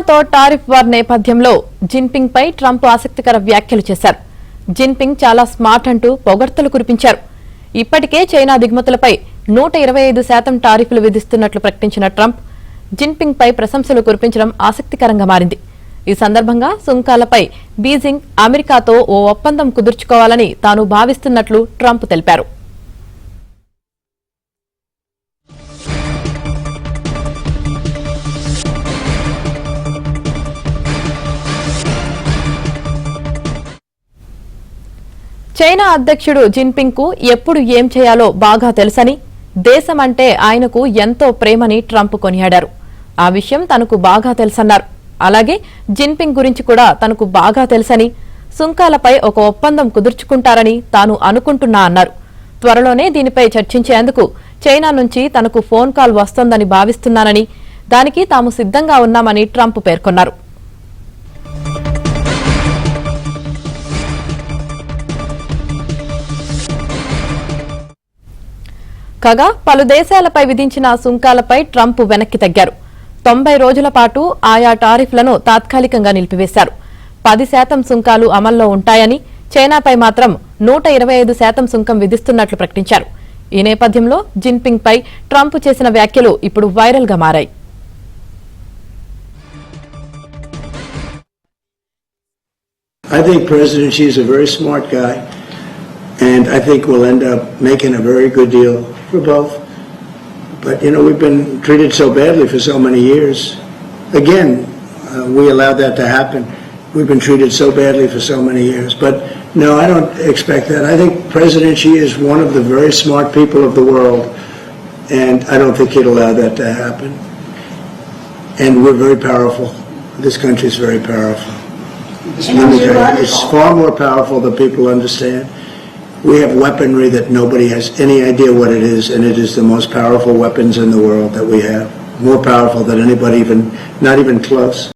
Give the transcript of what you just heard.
చైనాతో tariff war నేపథ్యంలో Jinping పై Trump ఆసక్తికర వ్యాఖ్యలు చేశారు. జిన్పింగ్ చాలా స్మార్ట్ అంటూ పొగడ్తలు కురిపించారు. ఇప్పటికే చైనా దిగుమతులపై 125% టారిఫ్లు విధిస్తున్నట్లు ప్రకటించిన ట్రంప్ జిన్పింగ్ పై ప్రశంసలు కురిపించడం ఆసక్తికరంగా మారింది. ఈ సందర్భంగా సుంకాలపై బీజింగ్ అమెరికాతో ఓ ఒప్పందం కుదుర్చుకోవాలని తాను భావిస్తున్నట్లు ట్రంప్ తెలిపారు. చైనా అధ్యక్షుడు జిన్పింగ్ కు ఎప్పుడు ఏం చేయాలో బాగా తెలుసని, దేశం అంటే ఆయనకు ఎంతో ప్రేమని ట్రంప్ కొనియాడారు. ఆ విషయం తనకు బాగా తెలుసన్నారు. అలాగే జిన్పింగ్ గురించి కూడా తనకు బాగా తెలుసని, సుంకాలపై ఒక ఒప్పందం కుదుర్చుకుంటారని తాను అనుకుంటున్నా అన్నారు. త్వరలోనే దీనిపై చర్చించేందుకు చైనా నుంచి తనకు ఫోన్ కాల్ వస్తోందని భావిస్తున్నానని, దానికి తాము సిద్ధంగా ఉన్నామని ట్రంప్ పేర్కొన్నారు. కాగా పలు దేశాలపై విధించిన సుంకాలపై ట్రంప్ వెనక్కి తగ్గారు. 90 రోజుల పాటు ఆయా టారిఫ్లను తాత్కాలికంగా నిలిపివేశారు. 10% సుంకాలు అమల్లో ఉంటాయని, చైనాపై మాత్రం 125% సుంకం విధిస్తున్నట్లు ప్రకటించారు. ఈ నేపథ్యంలో జిన్పింగ్ పై ట్రంప్ చేసిన వ్యాఖ్యలు ఇప్పుడు వైరల్ గా మారాయి. I think President Xi is a very smart guy, and I think we'll end up making a very good deal for both. But, you know, we've been treated so badly for so many years. Again, we allowed that to happen. We've been treated so badly for so many years. But, no, I don't expect that. I think President Xi is one of the very smart people of the world, and I don't think he'd allow that to happen. And we're very powerful. This country is very powerful. Let me tell you, it's far more powerful than people understand. We have weaponry that nobody has any idea what it is, and it is the most powerful weapons in the world that we have. More powerful than anybody, not even close.